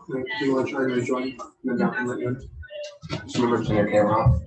Do you want to try to join? Then that can let you in. Just remember to turn your camera off.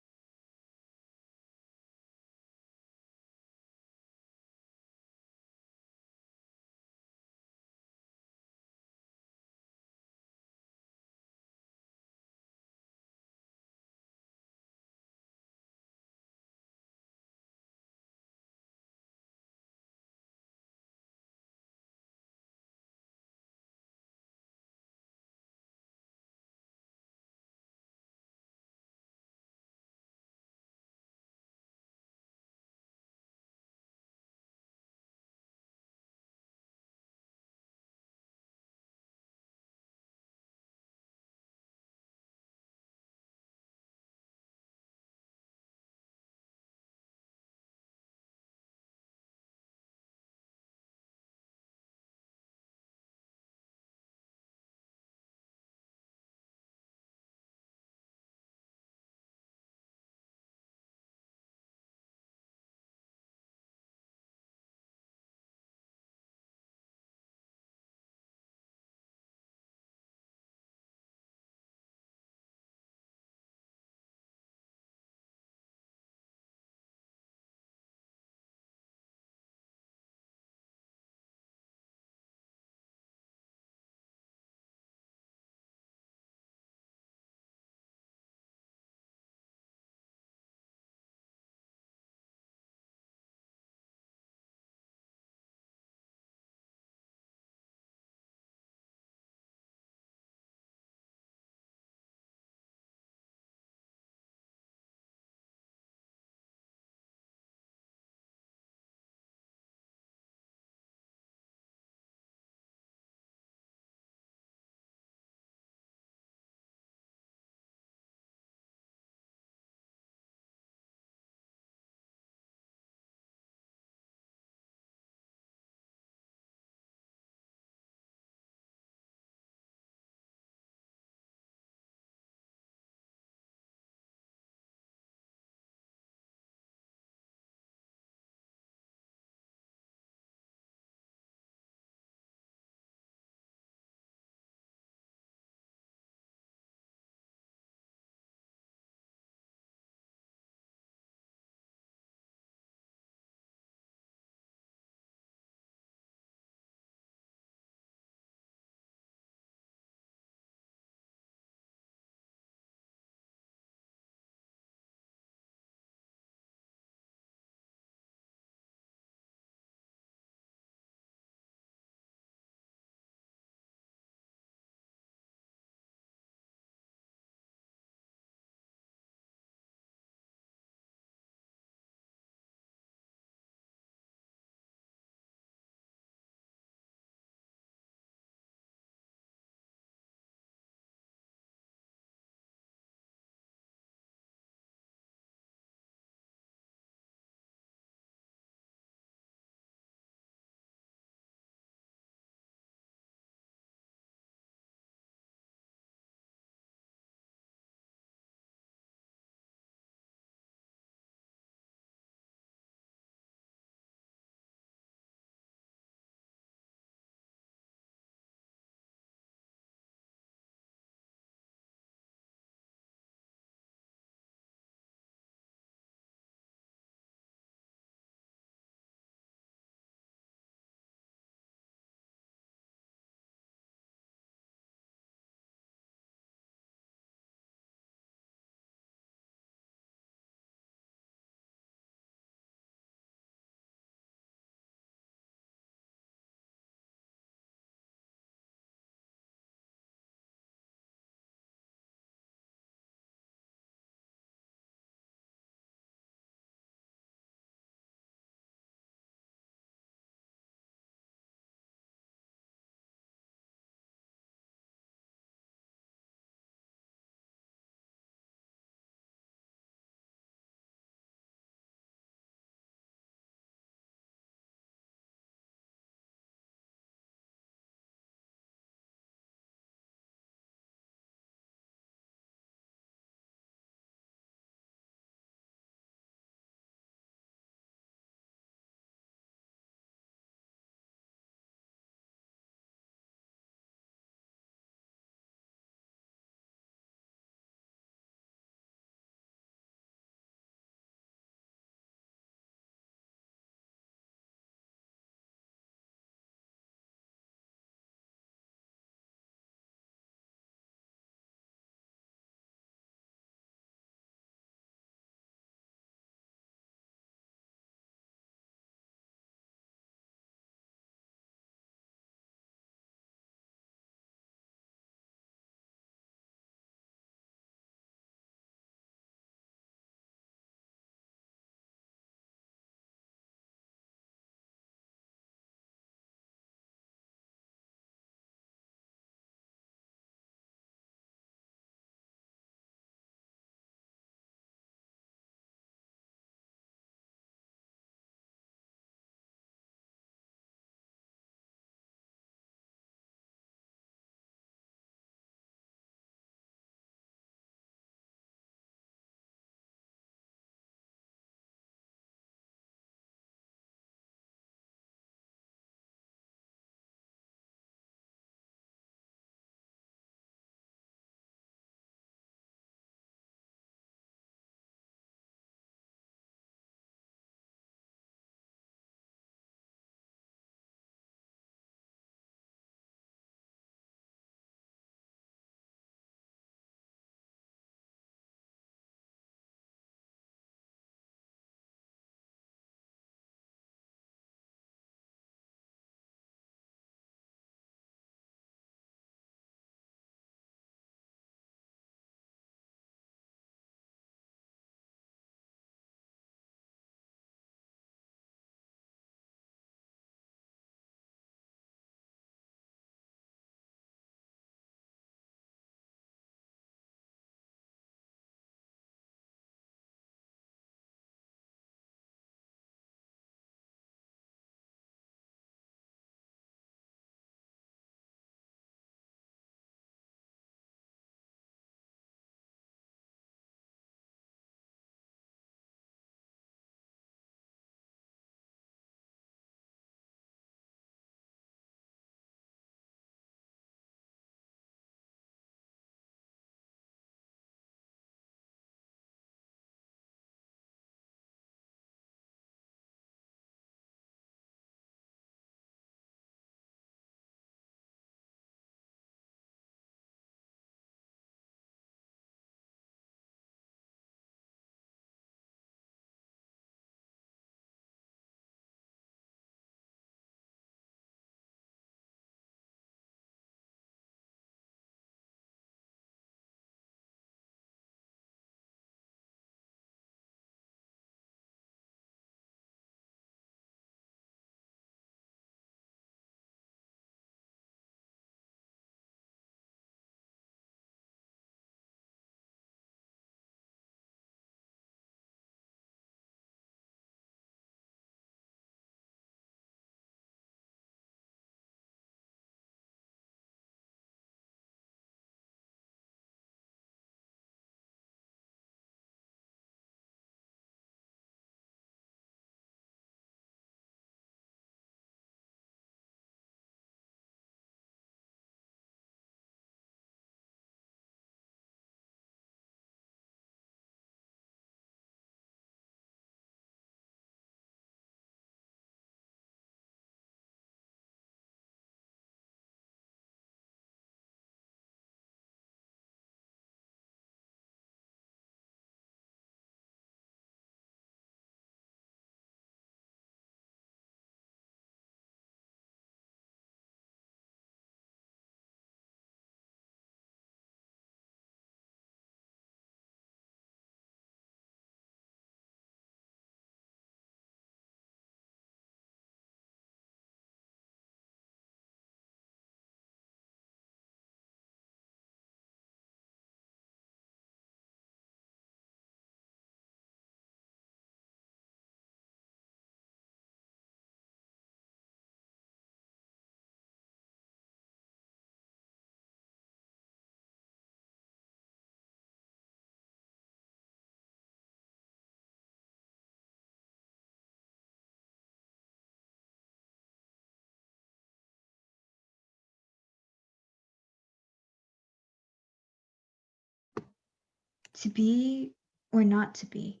To be or not to be?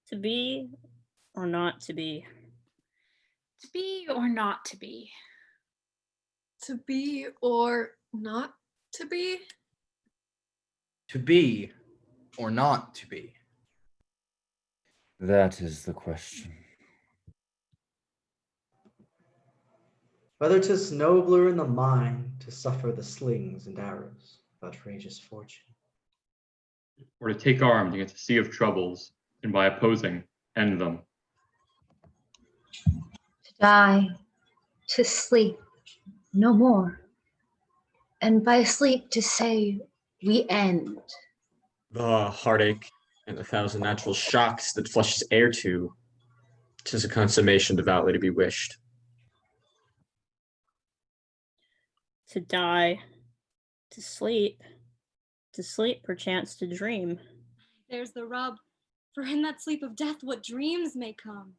To be or not to be? To be or not to be? To be or not to be? To be or not to be? That is the question. Whether 'tis nobler in the mind to suffer the slings and arrows of outrageous fortune, or to take arms against a sea of troubles, and by opposing, end them. To die, to sleep, no more. And by sleep to say, we end. The heartache and 1,000 natural shocks that flesh is heir to, 'tis a consummation devoutly to be wished. To die, to sleep perchance to dream. There's the rub, for in that sleep of death what dreams may come.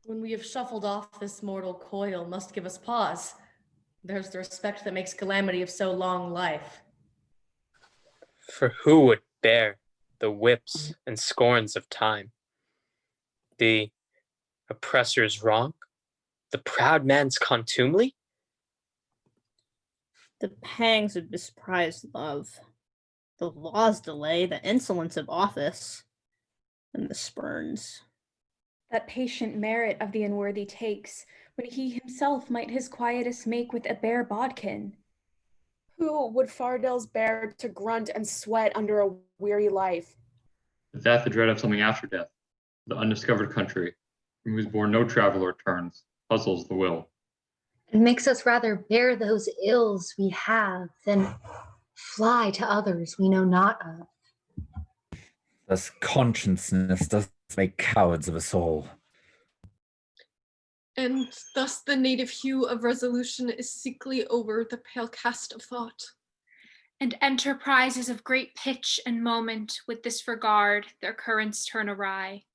When we have shuffled off this mortal coil must give us pause. There's the respect that makes calamity of so long life. For who would bear the whips and scorns of time? The oppressor's wrong? The proud man's contumely? The pangs of misprized love, the law's delay, the insolence of office, and the spurns. That patient merit of the unworthy takes, when he himself might his quietus make with a bare bodkin. Who would Fardels bear to grunt and sweat under a weary life? Is that the dread of something after death, the undiscovered country, from whose bourne no traveler returns, puzzles the will. It makes us rather bear those ills we have than fly to others we know not of. Thus consciousness does make cowards of us all. And thus the native hue of resolution is sickly over the pale cast of thought. And enterprises of great pitch and moment with this regard their currents turn awry,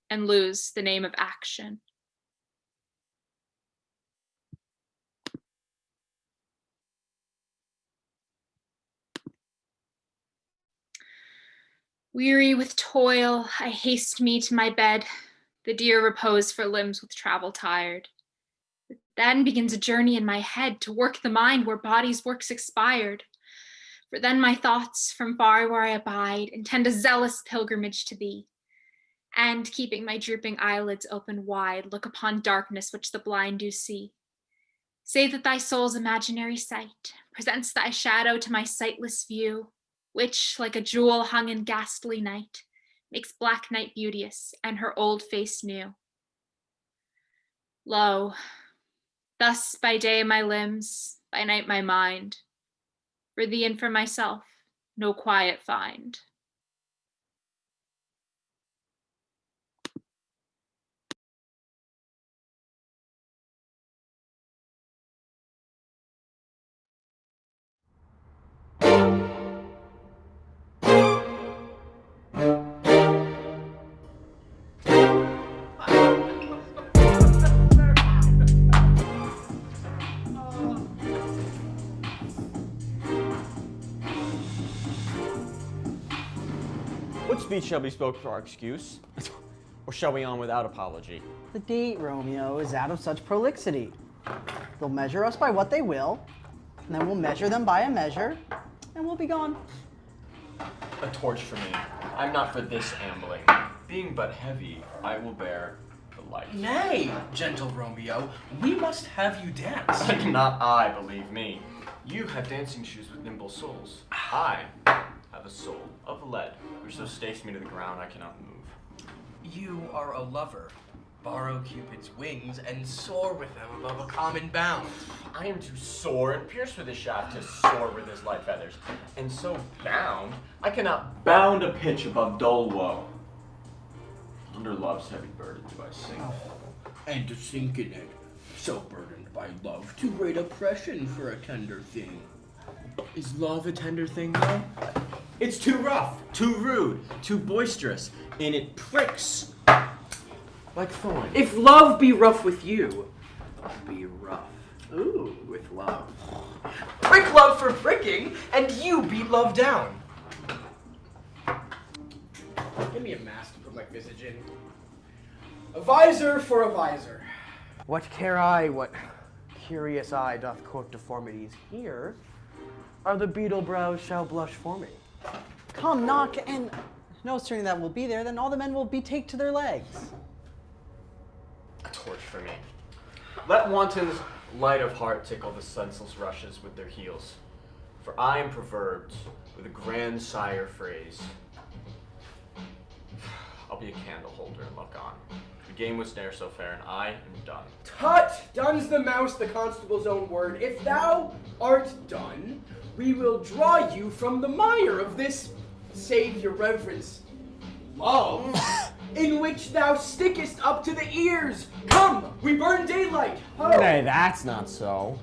and lose the name of action. Weary with toil, I haste me to my bed, the dear repose for limbs with travel tired. Then begins a journey in my head to work the mind where body's works expired. For then my thoughts from far where I abide intend a zealous pilgrimage to thee, and keeping my drooping eyelids open wide, look upon darkness which the blind do see. Say that thy soul's imaginary sight presents thy shadow to my sightless view, which, like a jewel hung in ghastly night, makes black night beauteous and her old face new. Lo, thus by day my limbs, by night my mind, for thee and for myself no quiet find. What speech shall be spoke for our excuse? Or shall we on without apology? The date, Romeo, is out of such prolixity. They'll measure us by what they will, and then we'll measure them by a measure, and we'll be gone. A torch for me. I'm not for this ambling. Being but heavy, I will bear the light. Nay, gentle Romeo, we must have you dance. Not I, believe me. You have dancing shoes with nimble soles. I have a soul of lead, which so stakes me to the ground I cannot move. You are a lover. Borrow Cupid's wings and soar with them above a common bound. I am to soar and pierce with his shaft to soar with his light feathers. And so bound, I cannot bound a pitch above dull woe. Under love's heavy burden do I sink. And to sink in it, so burdened by love, too great oppression for a tender thing. Is love a tender thing, though? It's too rough, too rude, too boisterous, and it pricks like thorn. If love be rough with you, be rough Ooh, with love. Prick love for pricking, and you beat love down. Give me a mask to put my visage in. A visor for a visor. What care I, what curious eye doth quote deformities? Here are the beetle brows shall blush for me. Come, knock, and no certain that will be there, then all the men will betake to their legs. A torch for me. Let wantons light of heart tickle the senseless rushes with their heels. For I am proverbed with a grandsire phrase. I'll be a candle holder and look on. The game was ne'er so fair, and I am done. Tut! Done's the mouse, the constable's own word. If thou art done, we will draw you from the mire of this, save your reverence, love, in which thou stickest up to the ears. Come, we burn daylight. Ho! Nay, that's not so.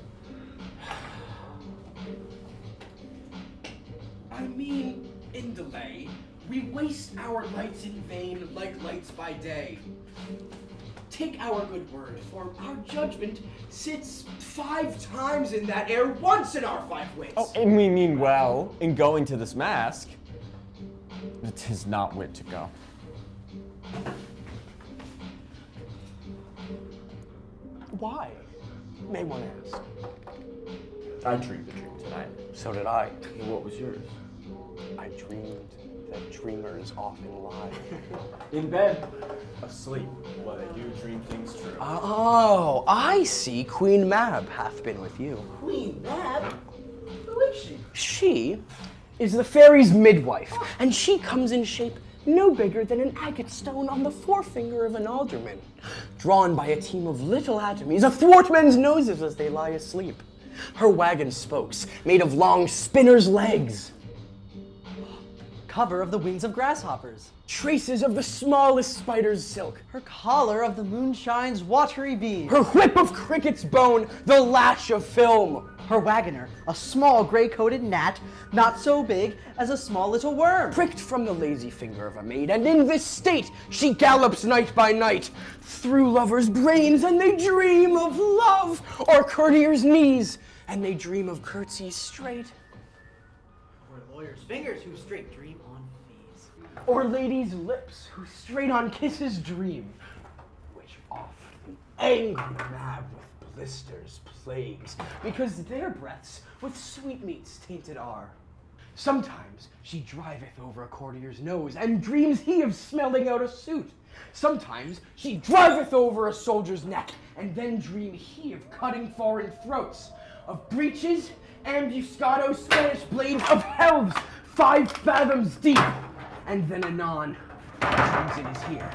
I mean, in delay, we waste our lights in vain like lights by day. Take our good word, for our judgment sits 5 times in that air, once in our 5 wits. Oh, and we mean well in going to this mask. It is not wit to go. Why? May one ask. I dreamed the dream tonight. So did I. What was yours? I dreamed that dreamers often lie. In bed, asleep, while they do dream things true. Oh, I see. Queen Mab hath been with you. Queen Mab? Who is she? She is the fairy's midwife, and she comes in shape no bigger than an agate stone on the forefinger of an alderman, drawn by a team of little atomies athwart men's noses as they lie asleep. Her wagon spokes, made of long spinner's legs. Cover of the wings of grasshoppers. Traces of the smallest spider's silk. Her collar of the moonshine's watery beam. Her whip of cricket's bone, the lash of film. Her wagoner, a small gray-coated gnat, not so big as a small little worm. Pricked from the lazy finger of a maid, and in this state she gallops night by night through lovers' brains, and they dream of love, or courtiers' knees, and they dream of curtsies straight. Or lawyers' fingers who straight dream on fees. Or ladies' lips who straight on kisses dream, which oft the angry Mab with blisters plagues, because their breaths with sweetmeats tainted are. Sometimes she driveth over a courtier's nose, and dreams he of smelling out a suit. Sometimes she driveth over a soldier's neck, and then dream he of cutting foreign throats, of breeches, ambuscado Spanish blades, of helves 5 fathoms deep, and then anon dreams it is here.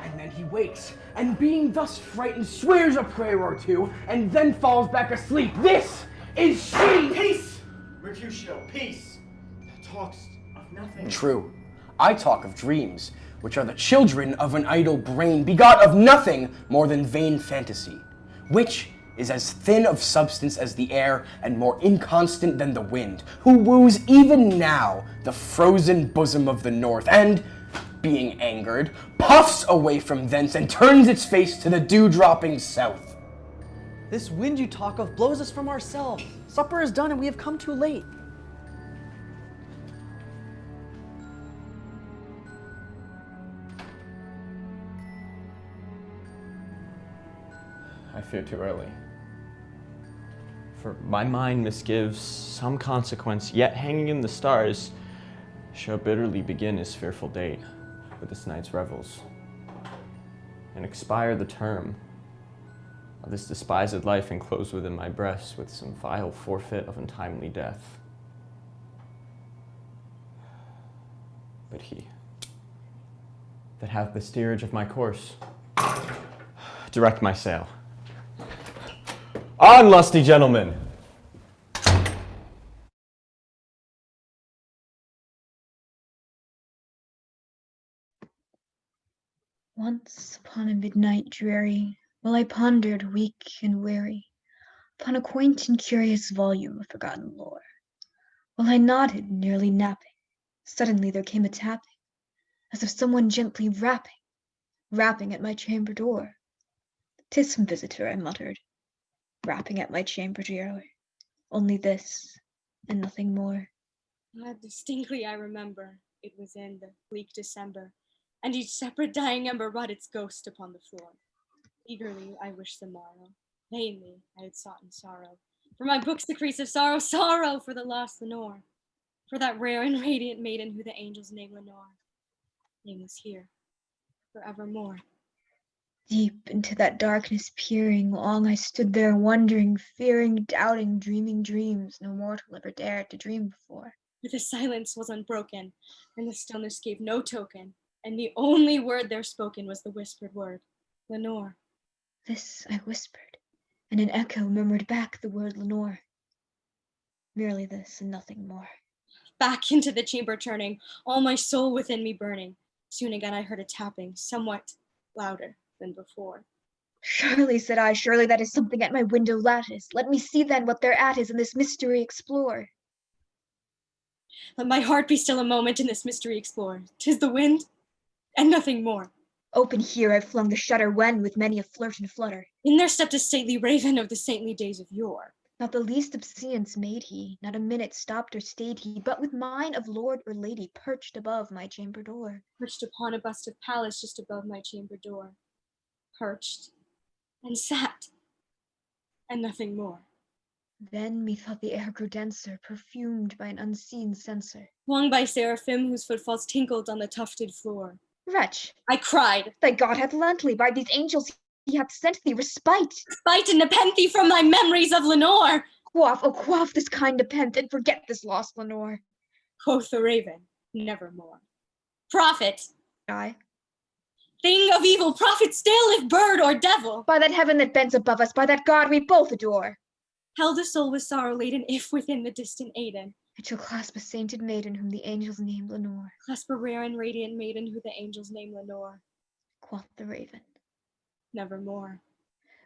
And then he wakes, and being thus frightened, swears a prayer or two, and then falls back asleep. This is she! Peace! Mercutio, peace! Thou talkst of nothing. True. I talk of dreams, which are the children of an idle brain, begot of nothing more than vain fantasy, which is as thin of substance as the air, and more inconstant than the wind, who woos even now the frozen bosom of the north, and, being angered, puffs away from thence and turns its face to the dew-dropping south. This wind you talk of blows us from ourselves. Supper is done and we have come too late. I fear too early. For my mind misgives some consequence, yet hanging in the stars, shall bitterly begin his fearful date with this night's revels, and expire the term of this despised life enclosed within my breast with some vile forfeit of untimely death. But he that hath the steerage of my course, direct my sail. On, lusty gentlemen! Once upon a midnight dreary, while I pondered, weak and weary, upon a quaint and curious volume of forgotten lore, while I nodded, nearly napping, suddenly there came a tapping, as of someone gently rapping at my chamber door. "'Tis some visitor," I muttered. rapping at my chamber door. Only this, and nothing more. Distinctly I remember, it was in the bleak December, and each separate dying ember wrought its ghost upon the floor. Eagerly I wished the morrow, vainly I had sought in sorrow. For my book's decrease of sorrow, sorrow for the lost Lenore, for that rare and radiant maiden who the angels name Lenore. Name was here, forevermore. Deep into that darkness peering, long I stood there wondering, fearing, doubting, dreaming dreams no mortal ever dared to dream before. For the silence was unbroken, and the stillness gave no token, and the only word there spoken was the whispered word, Lenore. This I whispered, and an echo murmured back the word Lenore. Merely this and nothing more. Back into the chamber turning, all my soul within me burning. Soon again I heard a tapping, somewhat louder than before. Surely, said I, surely that is something at my window lattice. Let me see then what thereat is, and this mystery explore. Let my heart be still a moment in this mystery explore. 'Tis the wind, and nothing more. Open here I flung the shutter when, with many a flirt and flutter, in there stepped a stately raven of the saintly days of yore. Not the least obseance made he, not a minute stopped or stayed he, but with mine of lord or lady perched above my chamber door. Perched upon a bust of Pallas just above my chamber door. Perched, and sat, and nothing more. Then methought the air grew denser, perfumed by an unseen censer. Swung by seraphim whose footfalls tinkled on the tufted floor. Wretch, I cried, thy God hath lent thee, by these angels he hath sent thee respite. Respite and nepenthe thee from thy memories of Lenore. Quaff, oh quaff this kind nepenthe, and forget this lost Lenore. Quoth the raven, nevermore. Prophet, I. Thing of evil, prophet still, if bird or devil. By that heaven that bends above us, by that God we both adore. Held a soul with sorrow laden, if within the distant Aidenn. I shall clasp a sainted maiden whom the angels name Lenore. Clasp a rare and radiant maiden who the angels name Lenore. Quoth the raven, nevermore.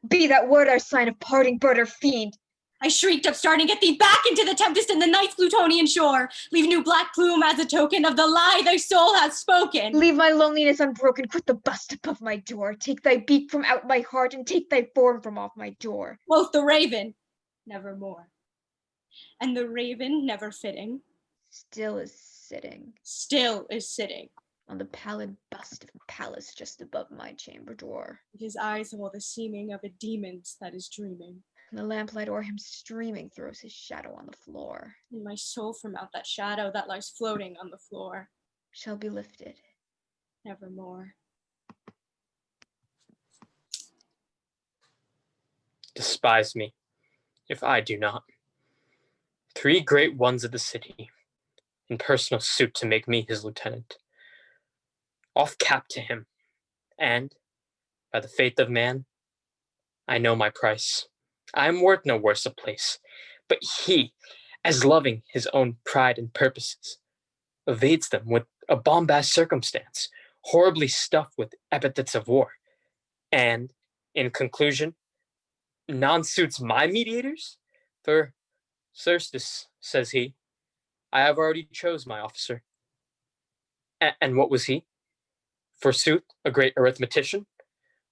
Be that word our sign of parting, bird or fiend. I shrieked, upstarting, get thee back into the tempest and the night's Plutonian shore. Leave new black plume as a token of the lie thy soul hath spoken. Leave my loneliness unbroken, quit the bust above my door. Take thy beak from out my heart, and take thy form from off my door. Quoth the raven, nevermore. And the raven, never fitting, still is sitting on the pallid bust of Pallas just above my chamber door. His eyes have all the seeming of a demon's that is dreaming. And the lamplight o'er him streaming throws his shadow on the floor. And my soul from out that shadow that lies floating on the floor shall be lifted nevermore. Despise me, if I do not. 3 great ones of the city, in personal suit to make me his lieutenant. Off cap to him, and, by the faith of man, I know my price. I am worth no worse a place, but he, as loving his own pride and purposes, evades them with a bombast circumstance, horribly stuffed with epithets of war, and, in conclusion, non-suits my mediators, for Certes, says he, I have already chose my officer. And what was he? Forsooth, a great arithmetician,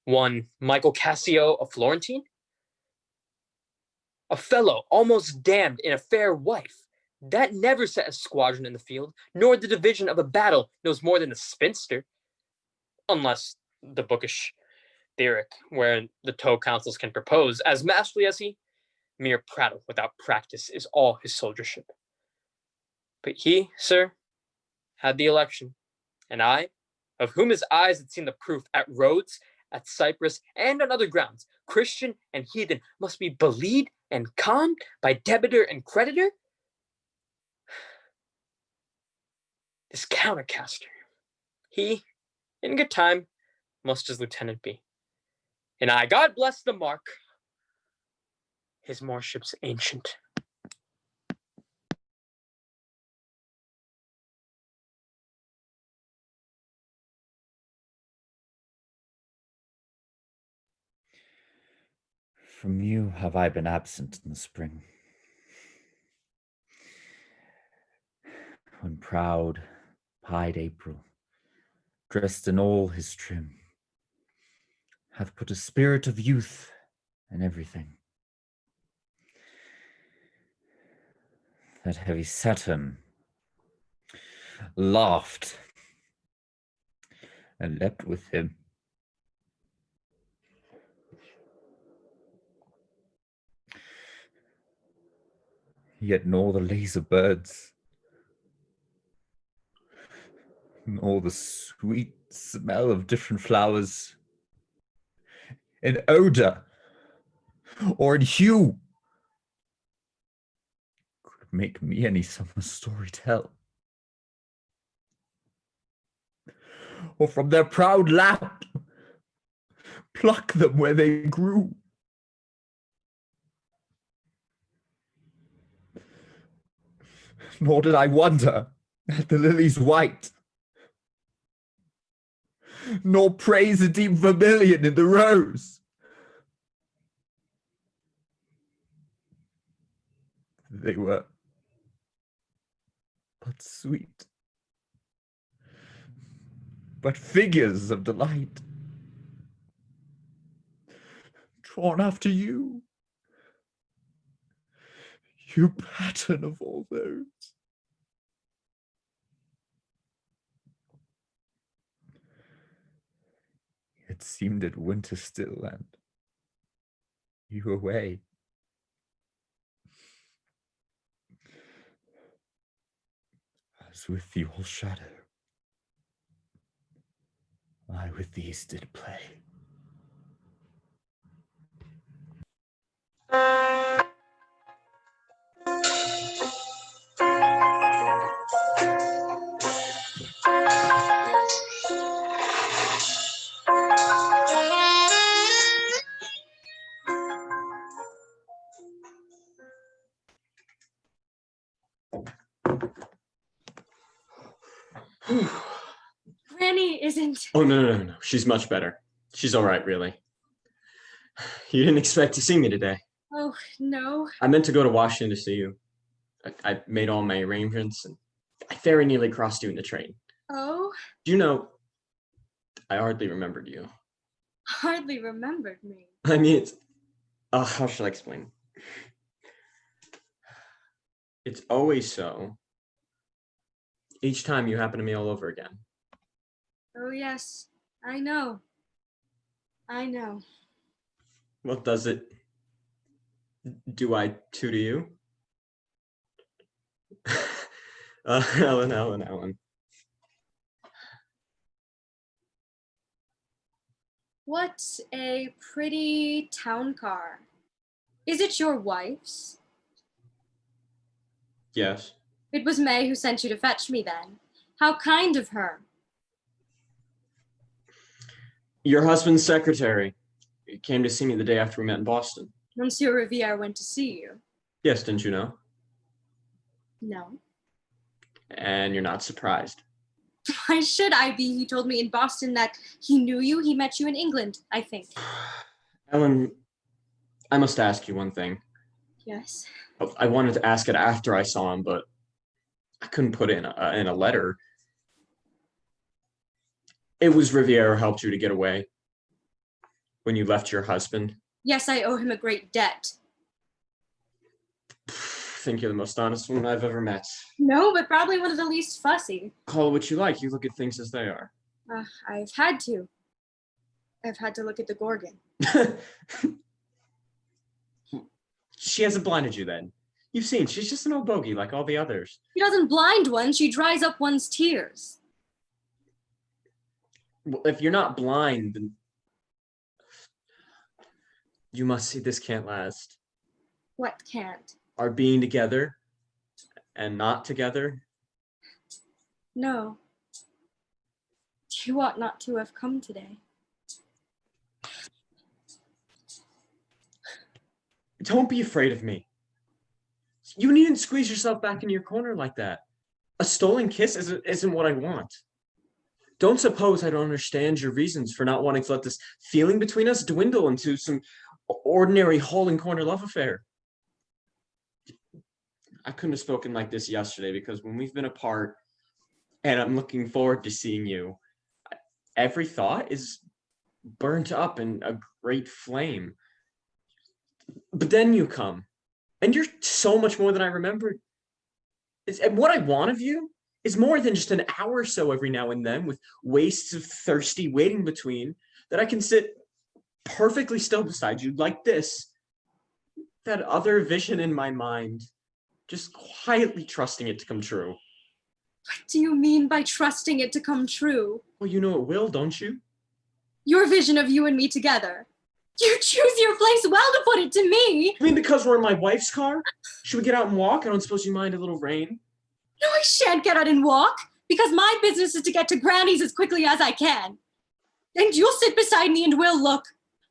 one Michael Cassio of Florentine, a fellow almost damned in a fair wife, that never set a squadron in the field, nor the division of a battle knows more than a spinster, unless the bookish Theoric, wherein the toe councils can propose, as masterly as he, mere prattle without practice is all his soldiership. But he, sir, had the election, and I, of whom his eyes had seen the proof at Rhodes, at Cyprus, and on other grounds, Christian and heathen must be belied and calmed by debitor and creditor? This countercaster, he, in good time, must his lieutenant be. And I, God bless the mark, his morship's ancient. From you have I been absent in the spring, when proud, pied April, dressed in all his trim, hath put a spirit of youth in everything. that heavy Saturn laughed and leapt with him. Yet nor the laser birds, nor the sweet smell of different flowers, in odor or in hue, could make me any summer story tell. Or from their proud lap pluck them where they grew. Nor did I wonder at the lilies white, nor praise the deep vermilion in the rose. They were but sweet, but figures of delight, drawn after you, you pattern of all those. It seemed it winter still, and you away. As with the all shadow, I with these did play. Granny isn't. Oh, no. She's much better. She's all right, really. You didn't expect to see me today. Oh, no. I meant to go to Washington to see you. I made all my arrangements, and I very nearly crossed you in the train. Oh, Do you know, I hardly remembered you. hardly remembered me. I mean, it's... how shall I explain? It's always so. Each time you happen to me all over again. Oh, yes. I know. I know. What does it do I too to you? Ellen. What a pretty town car. Is it your wife's? Yes. It was May who sent you to fetch me then. How kind of her. Your husband's secretary. He came to see me the day after we met in Boston. Monsieur Riviere went to see you. Yes, didn't you know? No. And you're not surprised. Why should I be? He told me in Boston that he knew you. He met you in England, I think. Ellen, I must ask you one thing. Yes. I wanted to ask it after I saw him, but I couldn't put it in a letter. It was Riviere who helped you to get away when you left your husband. Yes, I owe him a great debt. I think you're the most honest woman I've ever met. No, but probably one of the least fussy. Call it what you like. You look at things as they are. I've had to. I've had to look at the Gorgon. She hasn't blinded you then. You've seen, she's just an old bogey like all the others. She doesn't blind one, she dries up one's tears. Well, if you're not blind, then you must see this can't last. What can't? Our being together and not together. No. You ought not to have come today. Don't be afraid of me. You needn't squeeze yourself back in your corner like that. A stolen kiss isn't what I want. Don't suppose I don't understand your reasons for not wanting to let this feeling between us dwindle into some ordinary hole and corner love affair. I couldn't have spoken like this yesterday because when we've been apart and I'm looking forward to seeing you, every thought is burnt up in a great flame. But then you come, and you're so much more than I remembered. And what I want of you is more than just an hour or so every now and then with wastes of thirsty waiting between, that I can sit perfectly still beside you like this. That other vision in my mind, just quietly trusting it to come true. What do you mean by trusting it to come true? Well, you know it will, don't you? Your vision of you and me together. You choose your place well to put it to me. I mean, because we're in my wife's car? Should we get out and walk? I don't suppose you mind a little rain. No, I shan't get out and walk, because my business is to get to Granny's as quickly as I can. And you'll sit beside me and we'll look,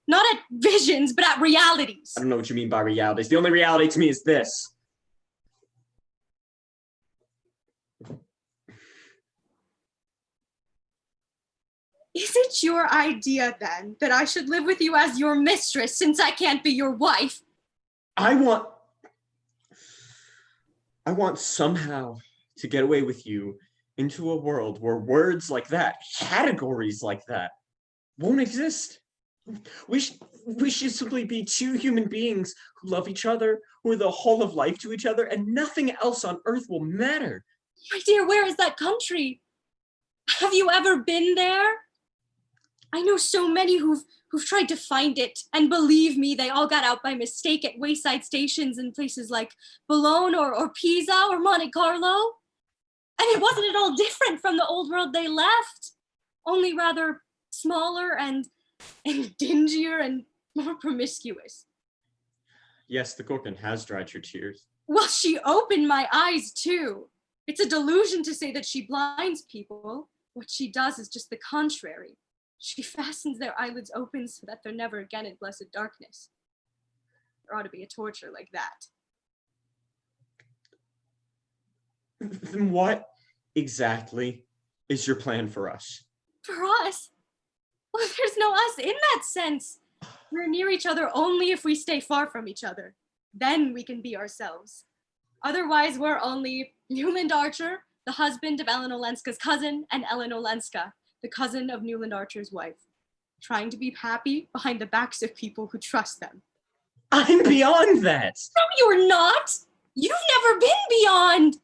not at visions, but at realities. I don't know what you mean by realities. The only reality to me is this. Is it your idea, then, that I should live with you as your mistress since I can't be your wife? I want somehow to get away with you into a world where words like that, categories like that, won't exist. We should simply be two human beings who love each other, who are the whole of life to each other, and nothing else on earth will matter. My dear, where is that country? Have you ever been there? I know so many who've tried to find it, and believe me, they all got out by mistake at wayside stations in places like Bologna or Pisa or Monte Carlo. And it wasn't at all different from the old world they left, only rather smaller and dingier and more promiscuous. Yes, the Gorgon has dried your tears. Well, she opened my eyes too. It's a delusion to say that she blinds people. What she does is just the contrary. She fastens their eyelids open so that they're never again in blessed darkness. There ought to be a torture like that. Then what exactly is your plan for us? For us? Well, there's no us in that sense. We're near each other only if we stay far from each other. Then we can be ourselves. Otherwise, we're only Newland Archer, the husband of Ellen Olenska's cousin, and Ellen Olenska, the cousin of Newland Archer's wife, trying to be happy behind the backs of people who trust them. I'm beyond that. No, you're not. You've never been beyond.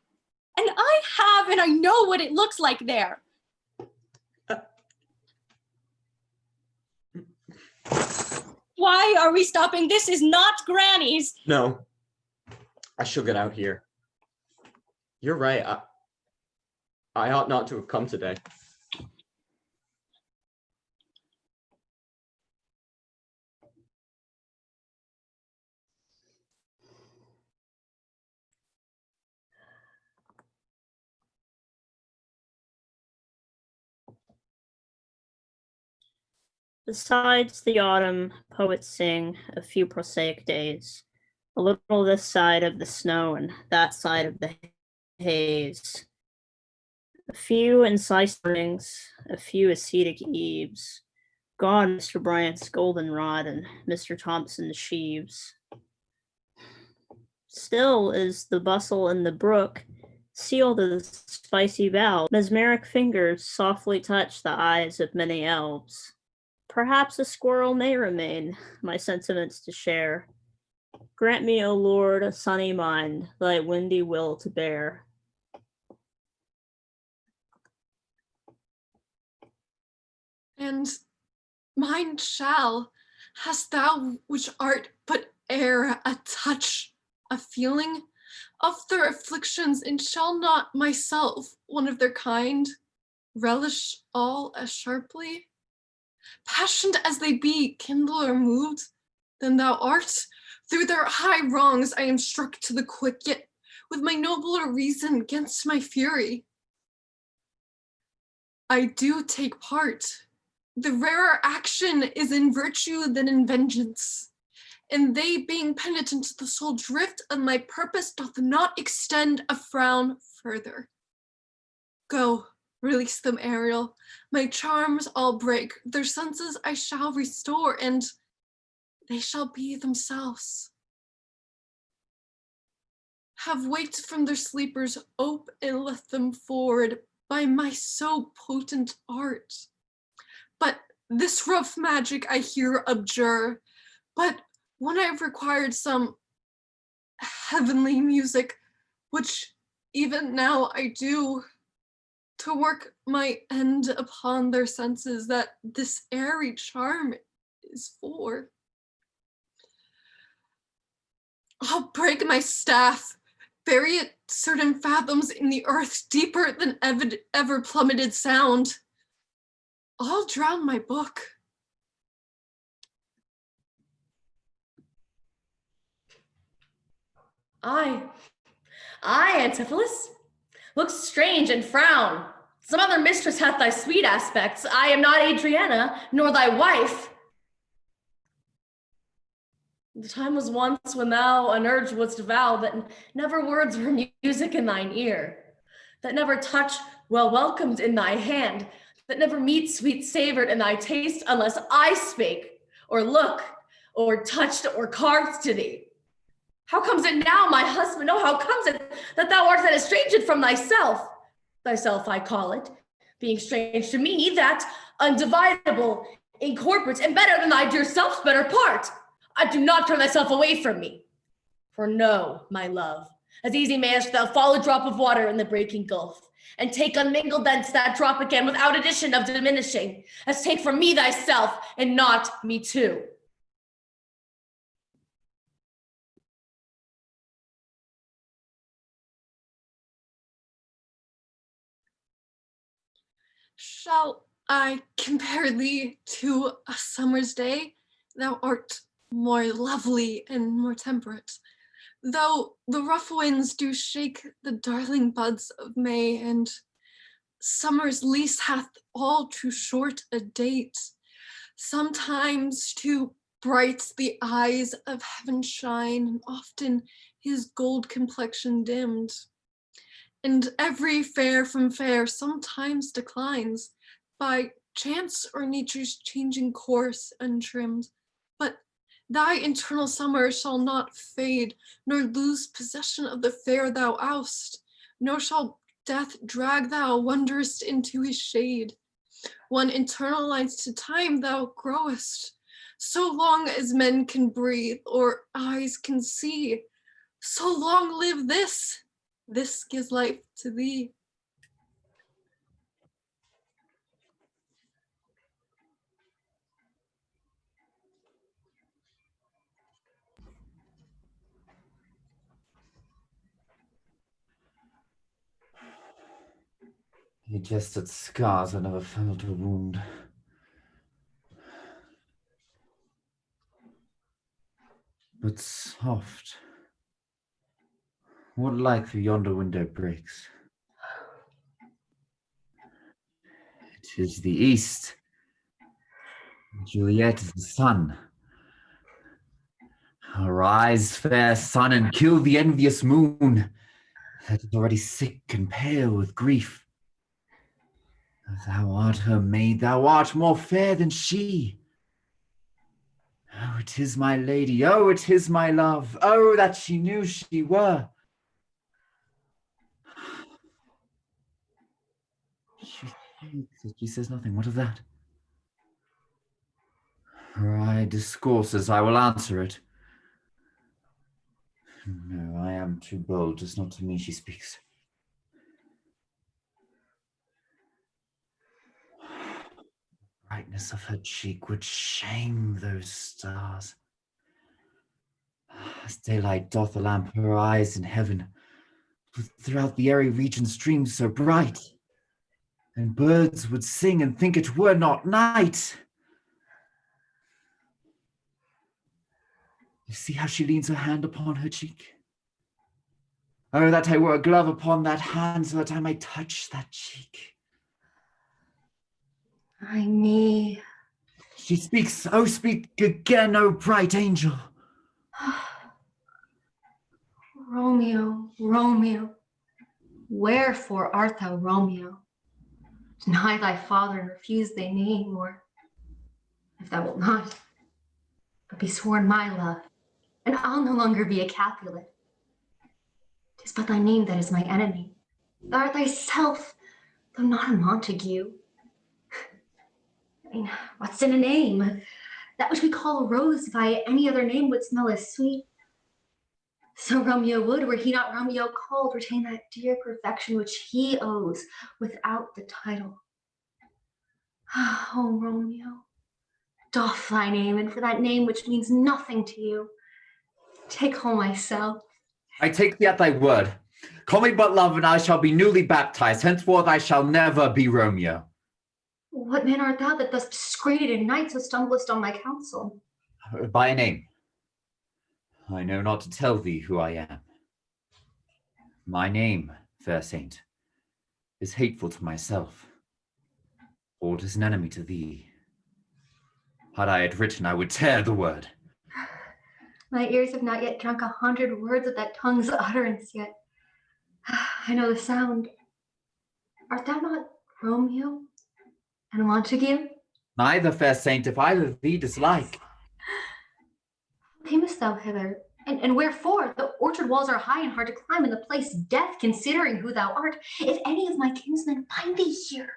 And I have, and I know what it looks like there. Why are we stopping? This is not Granny's. No, I shall get out here. You're right. I ought not to have come today. Besides the autumn, poets sing a few prosaic days, a little this side of the snow and that side of the haze. A few incisive mornings, a few ascetic eves. Gone Mr. Bryant's goldenrod and Mr. Thompson's sheaves. Still is the bustle in the brook, sealed to the spicy bough. Mesmeric fingers softly touch the eyes of many elves. Perhaps a squirrel may remain, my sentiments to share. Grant me, O Lord, a sunny mind, thy windy will to bear. And mine shall, hast thou which art but air, a touch, a feeling of their afflictions, and shall not myself, one of their kind, relish all as sharply? Passioned as they be, kindled or moved, then thou art. Through their high wrongs I am struck to the quick, yet with my nobler reason against my fury. I do take part. The rarer action is in virtue than in vengeance. And they being penitent, the sole drift of my purpose doth not extend a frown further. Go. Release them, Ariel. My charms I'll break. Their senses I shall restore, and they shall be themselves. Have waked from their sleepers, ope and let them forward by my so potent art. But this rough magic I here abjure. But when I've required some heavenly music, which even now I do, to work my end upon their senses that this airy charm is for. I'll break my staff, bury it certain fathoms in the earth deeper than ever plummeted sound. I'll drown my book. I, Antipholus, look strange and frown. Some other mistress hath thy sweet aspects. I am not Adriana, nor thy wife. The time was once when thou unurged wouldst vow that never words were music in thine ear, that never touch well welcomed in thy hand, that never meat sweet savored in thy taste unless I spake, or look, or touched, or carved to thee. How comes it now, my husband? Oh, how comes it that thou art that estranged from thyself? Thyself I call it, being strange to me, that undividable, incorporate, and better than thy dear self's better part. I do not turn thyself away from me. For know, my love, as easy mayest thou fall a drop of water in the breaking gulf, and take unmingled thence that drop again without addition of diminishing, as take from me thyself, and not me too. Shall I compare thee to a summer's day? Thou art more lovely and more temperate. Though the rough winds do shake the darling buds of May, and summer's lease hath all too short a date. Sometimes too bright the eyes of heaven shine, and often his gold complexion dimmed. And every fair from fair sometimes declines, by chance or nature's changing course untrimmed. But thy internal summer shall not fade, nor lose possession of the fair thou oust, nor shall death drag thou wanderest into his shade. One internalized to time thou growest, so long as men can breathe or eyes can see. So long live this gives life to thee. He just at scars I never felt a wound. But soft. What light through yonder window breaks? It is the east. Juliet is the sun. Arise, fair sun, and kill the envious moon that is already sick and pale with grief. Thou art her maid, thou art more fair than she. Oh, it is my lady, oh, it is my love, oh, that she knew she were. She speaks, she says nothing, what of that? Her eye discourses, I will answer it. No, I am too bold, 'tis not to me she speaks. Brightness of her cheek would shame those stars. As daylight doth lamp her eyes in heaven, throughout the airy region streams so bright, and birds would sing and think it were not night. You see how she leans her hand upon her cheek? Oh, that I were a glove upon that hand, so that I might touch that cheek. Ay me. She speaks, oh, speak again, oh, bright angel. Romeo, Romeo, wherefore art thou Romeo? Deny thy father and refuse thy name, or if thou wilt not, but be sworn my love, and I'll no longer be a Capulet. 'Tis but thy name that is my enemy. Thou art thyself, though not a Montague. I mean, what's in a name? That which we call a rose by any other name would smell as sweet. So Romeo would, were he not Romeo called, retain that dear perfection which he owes without the title. Oh, Romeo, doff thy name, and for that name which means nothing to you, take home myself. I take thee at thy word. Call me but love, and I shall be newly baptized. Henceforth I shall never be Romeo. What man art thou that thus discreeted in night so stumblest on my counsel? By a name. I know not to tell thee who I am. My name, fair saint, is hateful to myself, or it is an enemy to thee. Had I it written, I would tear the word. My ears have not yet drunk 100 words of that tongue's utterance yet. I know the sound. Art thou not Romeo and Montague? Neither, fair saint, if either thee dislike. Camest thou hither? And wherefore? The orchard walls are high and hard to climb, and the place death, considering who thou art. If any of my kinsmen find thee here.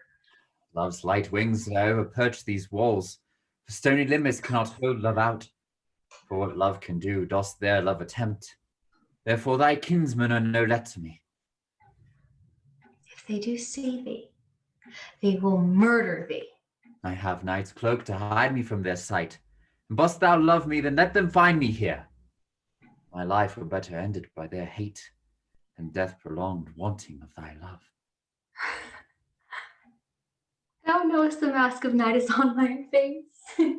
Love's light wings that overperch these walls, for stony limits cannot hold love out. For what love can do, dost their love attempt. Therefore thy kinsmen are no let to me. If they do see thee, they will murder thee. I have night's cloak to hide me from their sight. And dost thou love me, then let them find me here. My life were better ended by their hate, and death prolonged wanting of thy love. Thou knowest the mask of night is on my face.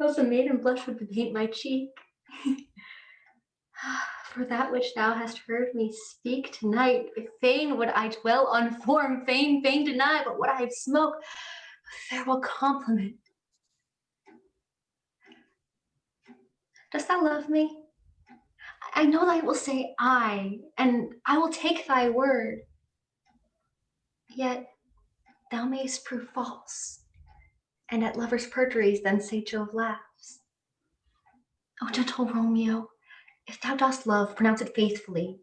Else a maiden blush would paint my cheek. For that which thou hast heard me speak tonight, fain would I dwell on form, fain deny, but what I have smoked, a farewell compliment. Dost thou love me? I know thou wilt say I, and I will take thy word. Yet thou mayst prove false, and at lovers' perjuries then say Jove laughs. O gentle Romeo, if thou dost love, pronounce it faithfully.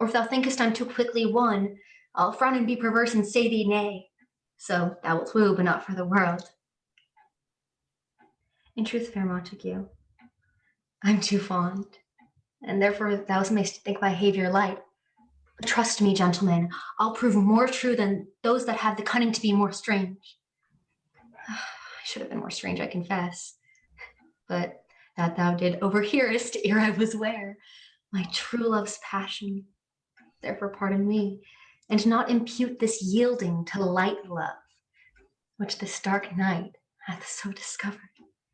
Or if thou thinkest I'm too quickly won, I'll frown and be perverse and say thee nay. So thou wilt woo, but not for the world. In truth, fair Montague, I'm too fond, and therefore thou mayst think my behavior light. But trust me, gentlemen, I'll prove more true than those that have the cunning to be more strange. I should have been more strange, I confess. But that thou did overhearest ere I was ware, my true love's passion. Therefore pardon me, and not impute this yielding to light love, which this dark night hath so discovered.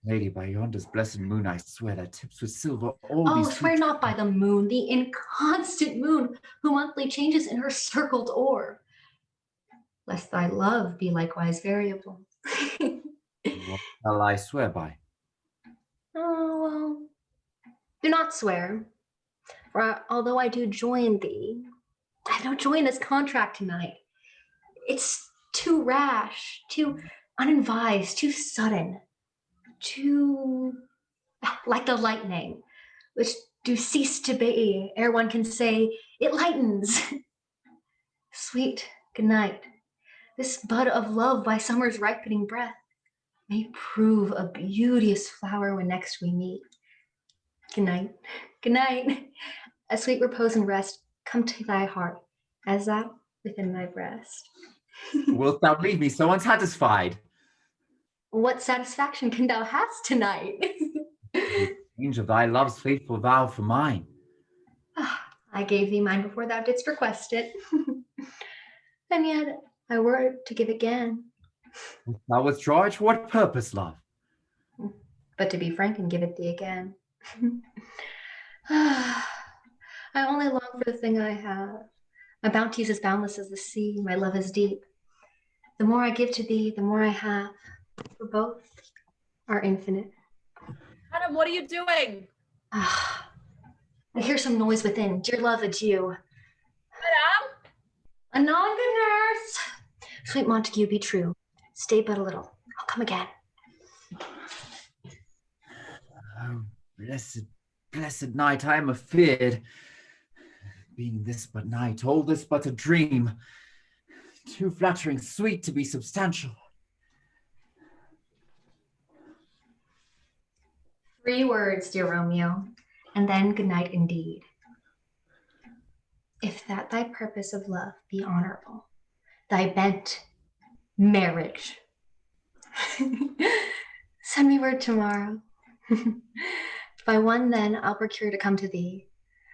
Lady, by yonder's blessed moon, I swear that tips with silver all Oh, these swear not by the moon, the inconstant moon, who monthly changes in her circled orb, lest thy love be likewise variable. What shall I swear by? Oh, well, do not swear, for although I do join thee, I don't join this contract tonight. It's too rash, too unadvised, too sudden, too like the lightning, which do cease to be ere one can say it lightens. Sweet good night. This bud of love by summer's ripening breath may prove a beauteous flower when next we meet. Good night. Good night. A sweet repose and rest come to thy heart, as thou within my breast. Wilt thou leave me so unsatisfied? What satisfaction can thou hast tonight? Change of thy love's faithful vow for mine. I gave thee mine before thou didst request it. And yet I were to give again. Thou withdraw it? For what purpose, love? But to be frank and give it thee again. I only long for the thing I have. My bounty is as boundless as the sea. My love is deep. The more I give to thee, the more I have. For both are infinite. Adam, what are you doing? I hear some noise within. Dear love, adieu. Madame? Anon, good nurse. Sweet Montague, be true. Stay but a little. I'll come again. Oh, blessed night, I am afeard. Being this but night, all this but a dream. Too flattering sweet to be substantial. 3 words, dear Romeo, and then good night indeed. if that thy purpose of love be honorable, thy bent marriage. Send me word tomorrow. By one then I'll procure to come to thee.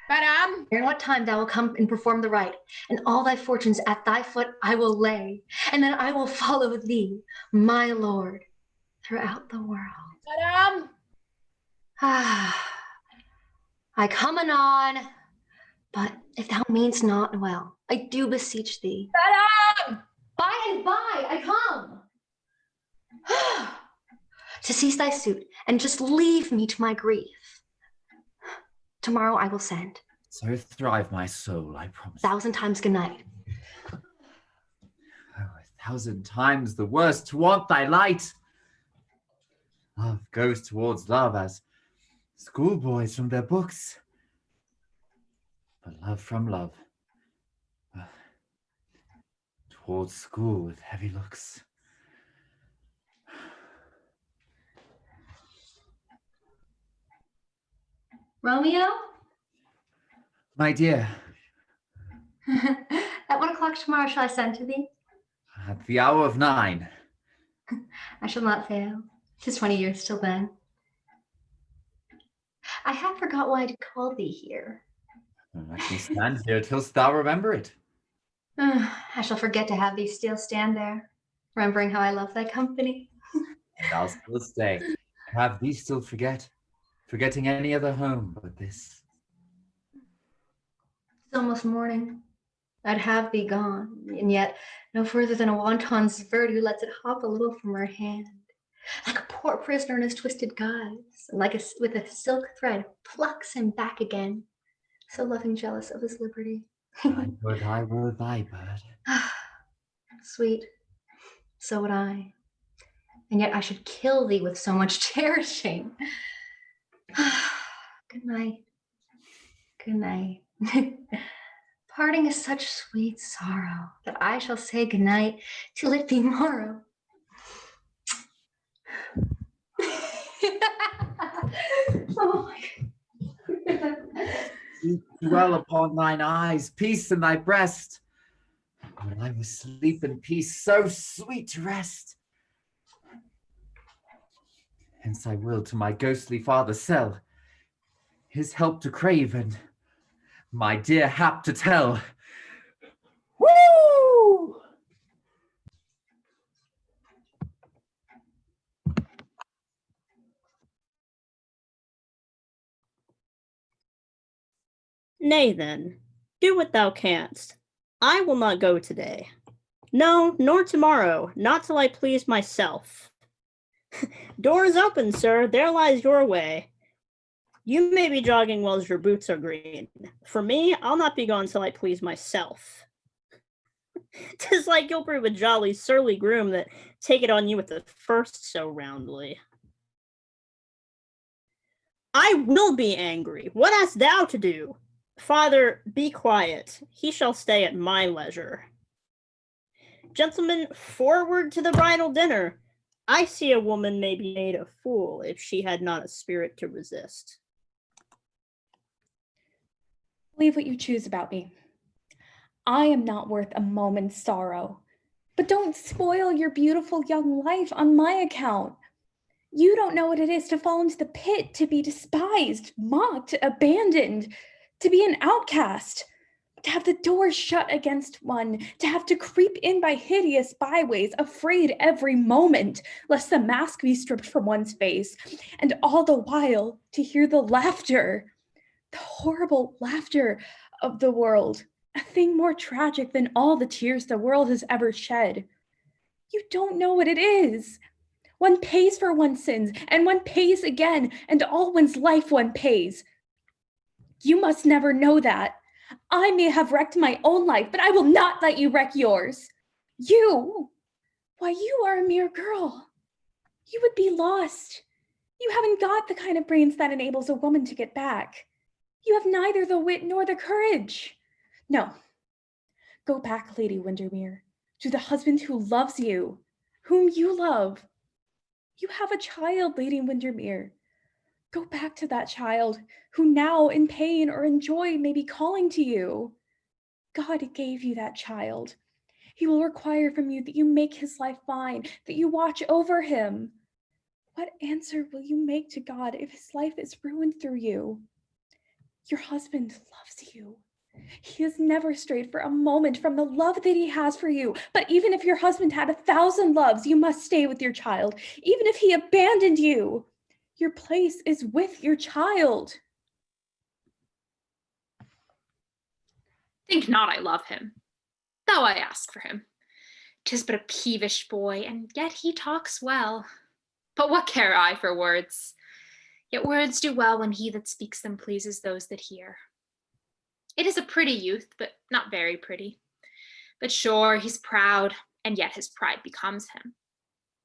Madame! In what time thou wilt come and perform the rite, and all thy fortunes at thy foot I will lay, and then I will follow thee, my lord, throughout the world. Madame! I come anon, but if thou meanst not well, I do beseech thee. Madame! By and by I come. To cease thy suit, and just leave me to my grief. Tomorrow I will send. So thrive my soul, I promise. 1,000 times good night. 1,000 times the worse to want thy light. Love goes towards love as schoolboys from their books. But love from love. Towards school with heavy looks. Romeo? My dear, At 1 o'clock tomorrow shall I send to thee? at the hour of 9. I shall not fail. 'Tis 20 years till then. I have forgot why I did call thee here. Let me stand here till thou remember it. I shall forget to have thee still stand there, remembering how I love thy company. And I'll still stay. Have thee still forgetting any other home but this. It's almost morning. I'd have thee gone, and yet no further than a wanton's bird who lets it hop a little from her hand, like a poor prisoner in his twisted guise, and with a silk thread plucks him back again, so loving jealous of his liberty. I were thy bird. Sweet, so would I. And yet I should kill thee with so much cherishing. Good night. Good night. Parting is such sweet sorrow that I shall say good night till it be morrow. Oh my God. Dwell upon thine eyes, peace in thy breast. When I was sleep in peace, so sweet to rest. Hence I will to my ghostly father sell, his help to crave, and my dear hap to tell. Woo! Nay then, do what thou canst. I will not go today. No, nor tomorrow, not till I please myself. Door is open, sir, there lies your way. You may be jogging whilst your boots are green. For me, I'll not be gone till I please myself. 'Tis like you'll prove a jolly surly groom that take it on you at the first so roundly. I will be angry. What hast thou to do? Father, be quiet. He shall stay at my leisure. Gentlemen, forward to the bridal dinner. I see a woman may be made a fool if she had not a spirit to resist. Believe what you choose about me. I am not worth a moment's sorrow, but don't spoil your beautiful young life on my account. You don't know what it is to fall into the pit, to be despised, mocked, abandoned, to be an outcast, to have the doors shut against one, to have to creep in by hideous byways, afraid every moment lest the mask be stripped from one's face, and all the while to hear the laughter, the horrible laughter of the world, a thing more tragic than all the tears the world has ever shed. You don't know what it is. One pays for one's sins, and one pays again, and all one's life one pays. You must never know that. I may have wrecked my own life, but I will not let you wreck yours. You, why, you are a mere girl. You would be lost. You haven't got the kind of brains that enables a woman to get back. You have neither the wit nor the courage. No. Go back, Lady Windermere, to the husband who loves you, whom you love. You have a child, Lady Windermere. Go back to that child who now in pain or in joy may be calling to you. God gave you that child. He will require from you that you make his life fine, that you watch over him. What answer will you make to God if his life is ruined through you? Your husband loves you. He has never strayed for a moment from the love that he has for you. But even if your husband had 1,000 loves, you must stay with your child. Even if he abandoned you, your place is with your child. Think not I love him, though I ask for him. 'Tis but a peevish boy, and yet he talks well. But what care I for words? Yet words do well when he that speaks them pleases those that hear. It is a pretty youth, but not very pretty. But sure, he's proud, and yet his pride becomes him.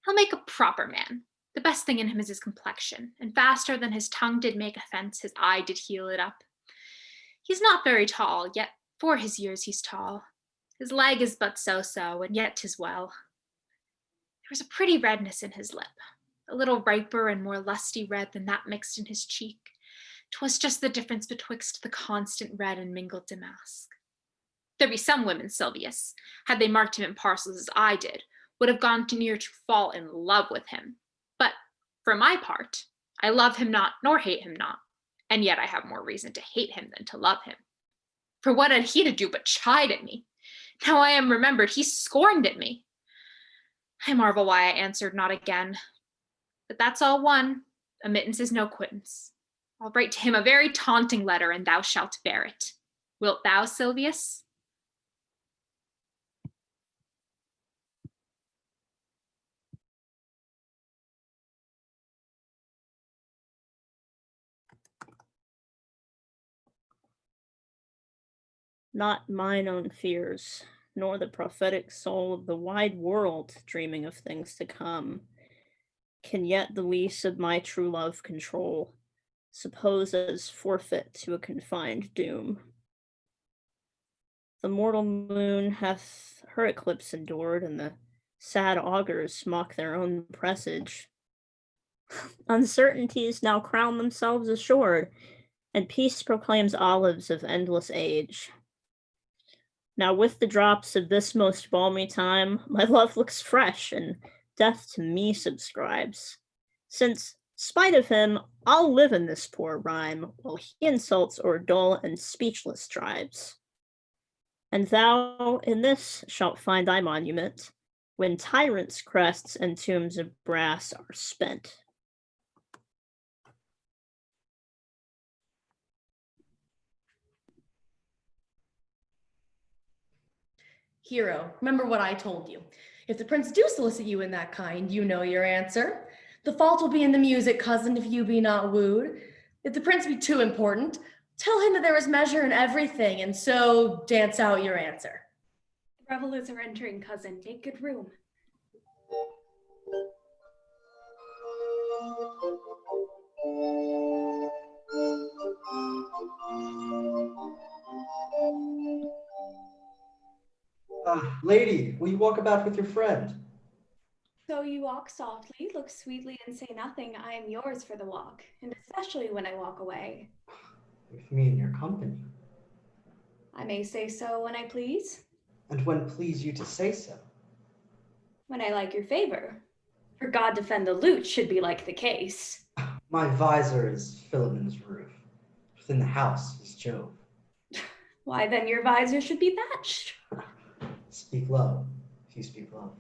He'll make a proper man. The best thing in him is his complexion, and faster than his tongue did make offense, his eye did heal it up. He's not very tall, yet for his years he's tall. His leg is but so-so, and yet 'tis well. There was a pretty redness in his lip, a little riper and more lusty red than that mixed in his cheek. 'Twas just the difference betwixt the constant red and mingled damask. There be some women, Silvius, had they marked him in parcels as I did, would have gone near to fall in love with him. But for my part, I love him not, nor hate him not, and yet I have more reason to hate him than to love him. For what had he to do but chide at me? Now I am remembered, he scorned at me. I marvel why I answered not again. But that's all one. Admittance is no quittance. I'll write to him a very taunting letter, and thou shalt bear it. Wilt thou, Silvius? Not mine own fears, nor the prophetic soul of the wide world dreaming of things to come, can yet the lease of my true love control, suppose as forfeit to a confined doom. The mortal moon hath her eclipse endured, and the sad augurs mock their own presage. Uncertainties now crown themselves assured, and peace proclaims olives of endless age. Now with the drops of this most balmy time, my love looks fresh, and death to me subscribes. Since, spite of him, I'll live in this poor rhyme, while he insults o'er dull and speechless tribes. And thou in this shalt find thy monument, when tyrants' crests and tombs of brass are spent. Hero, remember what I told you. If the prince do solicit you in that kind, you know your answer. The fault will be in the music, cousin, if you be not wooed. If the prince be too important, tell him that there is measure in everything, and so dance out your answer. The revelers are entering, cousin. Make good room. Lady, will you walk about with your friend? So you walk softly, look sweetly, and say nothing. I am yours for the walk, and especially when I walk away. With me in your company. I may say so when I please. And when please you to say so? When I like your favor. For God defend the lute should be like the case. My visor is Philemon's roof. Within the house is Jove. Why then your visor should be thatched. Speak low, if you speak low.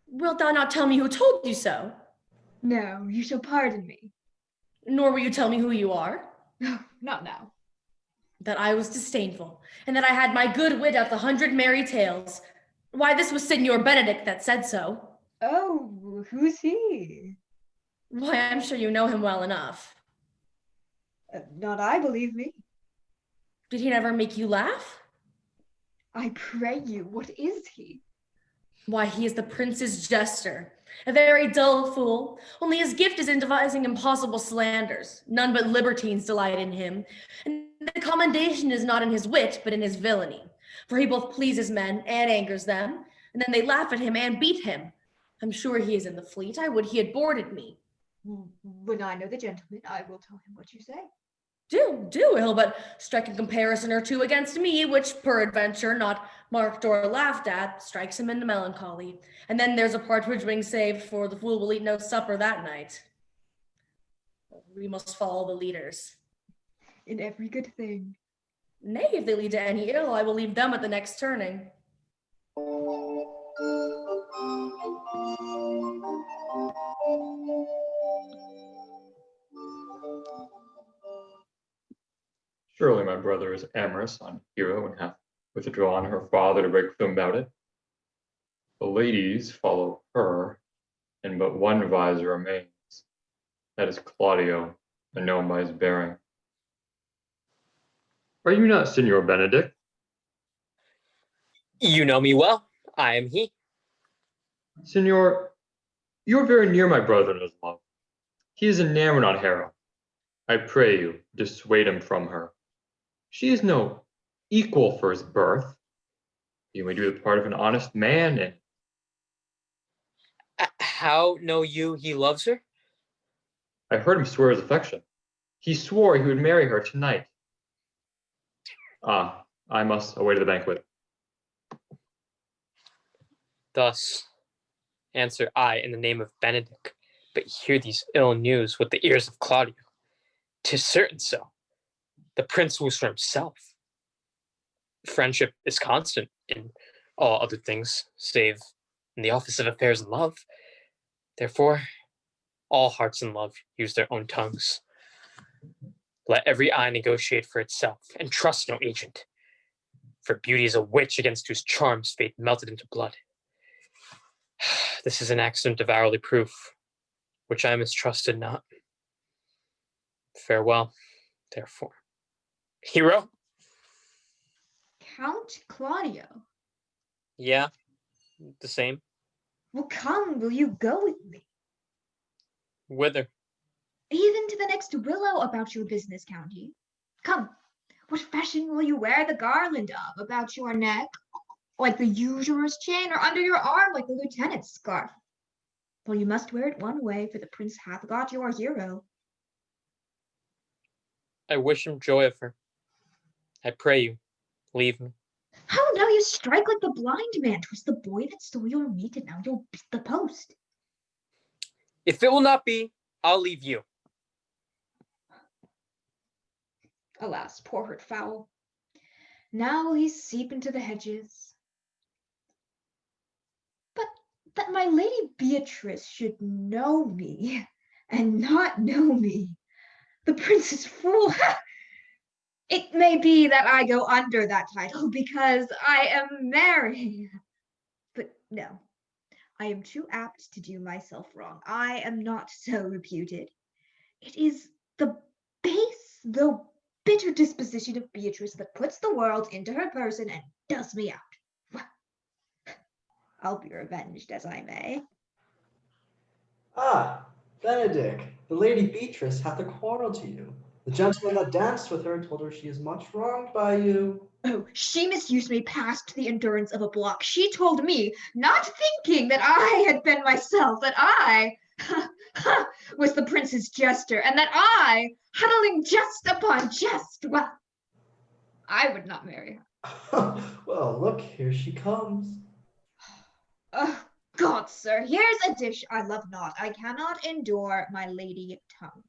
Wilt thou not tell me who told you so? No, you shall pardon me. Nor will you tell me who you are? No, not now. That I was disdainful, and that I had my good wit at the 100 merry tales. Why, this was Signor Benedict that said so. Oh, who's he? Why, I'm sure you know him well enough. Not I, believe me. Did he never make you laugh? I pray you, what is he? Why, he is the prince's jester, a very dull fool, only his gift is in devising impossible slanders. None but libertines delight in him, and the commendation is not in his wit, but in his villainy. For he both pleases men and angers them, and then they laugh at him and beat him. I'm sure he is in the fleet. I would he had boarded me. When I know the gentleman, I will tell him what you say. Do ill, but strike a comparison or two against me, which peradventure not marked or laughed at, strikes him into melancholy. And then there's a partridge wing saved, for the fool will eat no supper that night. We must follow the leaders. In every good thing. Nay, if they lead to any ill, I will leave them at the next turning. Surely my brother is amorous on Hero and hath withdrawn her father to break film about it. The ladies follow her, and but one visor remains. That is Claudio, unknown by his bearing. Are you not Signor Benedict? You know me well. I am he. Signor, you are very near my brother in his love. He is enamored on Hero. I pray you, dissuade him from her. She is no equal for his birth. You may do the part of an honest man, and How know you he loves her? I heard him swear his affection. He swore he would marry her tonight. Ah, I must away to the banquet. Thus answer I in the name of Benedict, but hear these ill news with the ears of Claudio. 'Tis certain so. The prince was for himself. Friendship is constant in all other things, save in the office of affairs and love. Therefore, all hearts in love use their own tongues. Let every eye negotiate for itself, and trust no agent. For beauty is a witch against whose charms fate melted into blood. This is an accident of hourly proof, which I mistrusted not. Farewell, therefore. Hero? Count Claudio. Yeah, the same. Well, come, will you go with me? Whither? Even to the next willow about your business, County. Come, what fashion will you wear the garland of about your neck? Like the usurer's chain, or under your arm like the lieutenant's scarf? Well, you must wear it one way, for the prince hath got your hero. I wish him joy of her. I pray you, leave me. How now you strike like the blind man? 'Twas the boy that stole your meat, and now you'll beat the post. If it will not be, I'll leave you. Alas, poor hurt fowl. Now will he seep into the hedges. But that my lady Beatrice should know me, and not know me, the prince's fool. It may be that I go under that title because I am married. But no, I am too apt to do myself wrong. I am not so reputed. It is the base, though bitter disposition of Beatrice that puts the world into her person and does me out. Well, I'll be revenged as I may. Ah, Benedict, the lady Beatrice hath a quarrel to you. The gentleman that danced with her told her she is much wronged by you. Oh, she misused me past the endurance of a block. She told me, not thinking that I had been myself, that I was the prince's jester, and that I, huddling jest upon jest, well, I would not marry her. Well, look, here she comes. Oh, God, sir, here's a dish I love not. I cannot endure my lady tongue.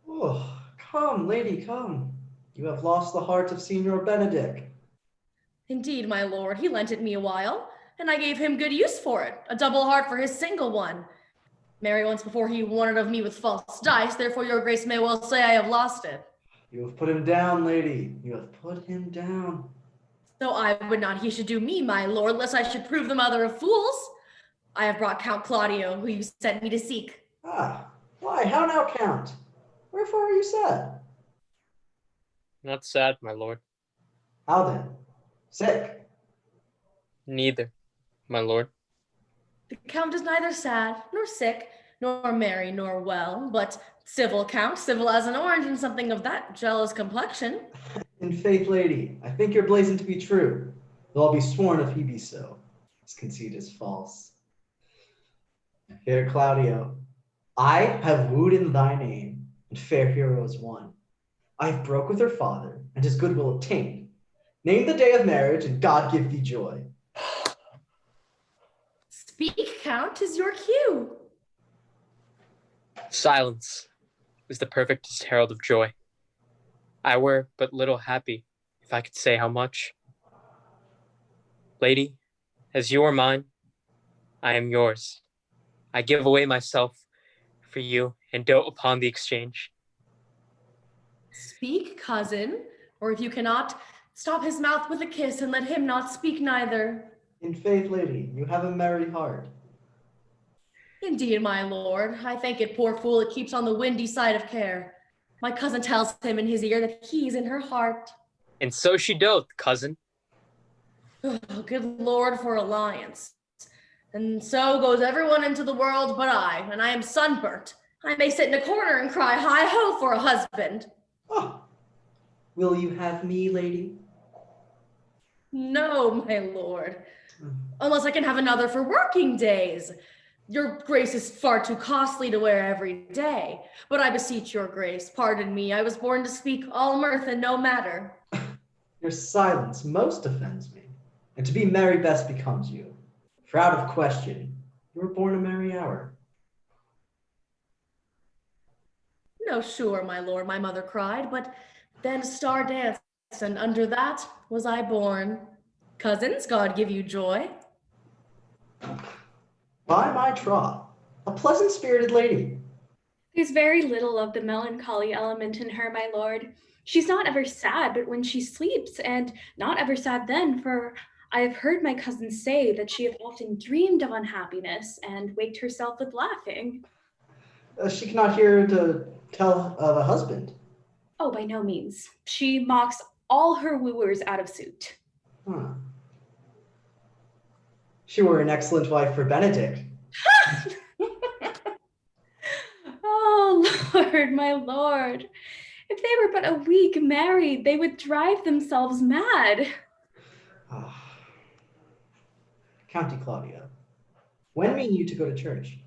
Oh, come, lady, come. You have lost the heart of Signor Benedict. Indeed, my lord, he lent it me a while, and I gave him good use for it, a double heart for his single one. Marry once before he won it of me with false dice, therefore your grace may well say I have lost it. You have put him down, lady. You have put him down. So I would not he should do me, my lord, lest I should prove the mother of fools. I have brought Count Claudio, who you sent me to seek. Ah, why, how now, Count? Wherefore are you sad? Not sad, my lord. How then? Sick? Neither, my lord. The count is neither sad, nor sick, nor merry, nor well, but civil, Count, civil as an orange, and something of that jealous complexion. In faith, lady, I think your blazon to be true, though I'll be sworn if he be so. His conceit is false. Here, Claudio, I have wooed in thy name, and fair hero is won. I have broke with her father, and his goodwill obtained. Name the day of marriage, and God give thee joy. Speak, Count, 'tis your cue. Silence is the perfectest herald of joy. I were but little happy if I could say how much. Lady, as you are mine, I am yours. I give away myself for you and dote upon the exchange. Speak, cousin, or if you cannot, stop his mouth with a kiss and let him not speak neither. In faith, lady, you have a merry heart. Indeed, my lord, I thank it, poor fool, it keeps on the windy side of care. My cousin tells him in his ear that he's in her heart. And so she doth, cousin. Oh, good lord for alliance. And so goes everyone into the world but I, and I am sunburnt. I may sit in a corner and cry hi-ho for a husband. Oh, will you have me, lady? No, my lord, unless I can have another for working days. Your grace is far too costly to wear every day. But I beseech your grace, pardon me, I was born to speak all mirth and no matter. Your silence most offends me, and to be merry best becomes you. For out of question, you were born a merry hour. No, sure, my lord, my mother cried, but then a star danced, and under that was I born. Cousins, God give you joy. By my troth, a pleasant-spirited lady. There's very little of the melancholy element in her, my lord. She's not ever sad but when she sleeps, and not ever sad then, for I have heard my cousin say that she hath often dreamed of unhappiness and waked herself with laughing. She cannot hear to tell of a husband. Oh, by no means. She mocks all her wooers out of suit. Huh. She were an excellent wife for Benedict. Oh, Lord, my lord. If they were but a week married, they would drive themselves mad. County Claudia, when mean you to go to church?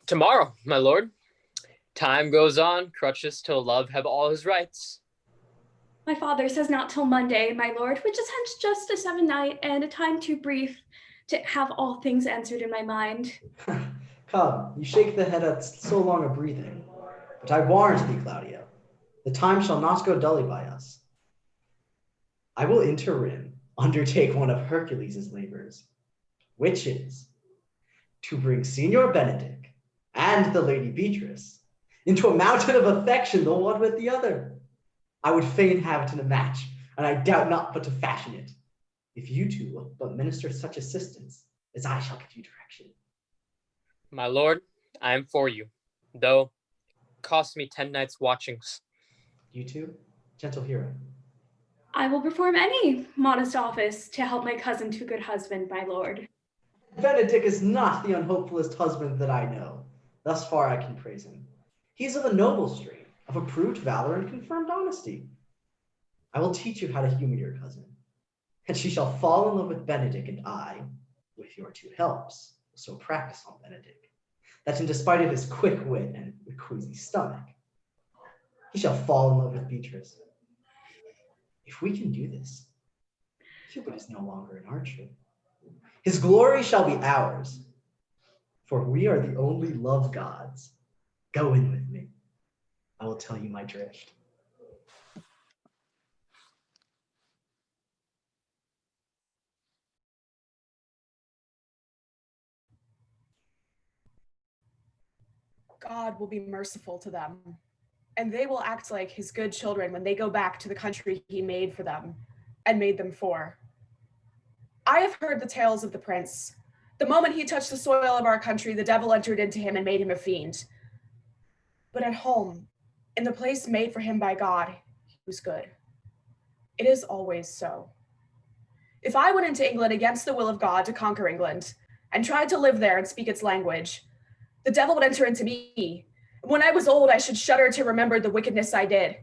Tomorrow, my lord. Time goes on, crutches till love have all his rights. My father says not till Monday, my lord, which is hence just a 7-night and a time too brief to have all things answered in my mind. Come, you shake the head at so long a breathing. But I warrant thee, Claudia, the time shall not go dully by us. I will interim undertake one of Hercules' labors, which is to bring Signor Benedict and the Lady Beatrice into a mountain of affection, the one with the other. I would fain have it in a match, and I doubt not but to fashion it, if you two will but minister such assistance as I shall give you direction. My lord, I am for you, though it cost me 10 nights' watchings. You two, gentle hero. I will perform any modest office to help my cousin to a good husband, my lord. Benedict is not the unhopefullest husband that I know. Thus far I can praise him. He is of a noble strain, of approved valor and confirmed honesty. I will teach you how to humor your cousin, and she shall fall in love with Benedict, and I, with your two helps, will so practice on Benedict, that in despite of his quick wit and queasy stomach, he shall fall in love with Beatrice. If we can do this, Cupid is no longer an archer. His glory shall be ours, for we are the only love gods. Go in with me. I will tell you my drift. God will be merciful to them, and they will act like his good children when they go back to the country he made for them and made them for. I have heard the tales of the prince. The moment he touched the soil of our country, the devil entered into him and made him a fiend. But at home, in the place made for him by God, he was good. It is always so. If I went into England against the will of God to conquer England and tried to live there and speak its language, the devil would enter into me. When I was old, I should shudder to remember the wickedness I did.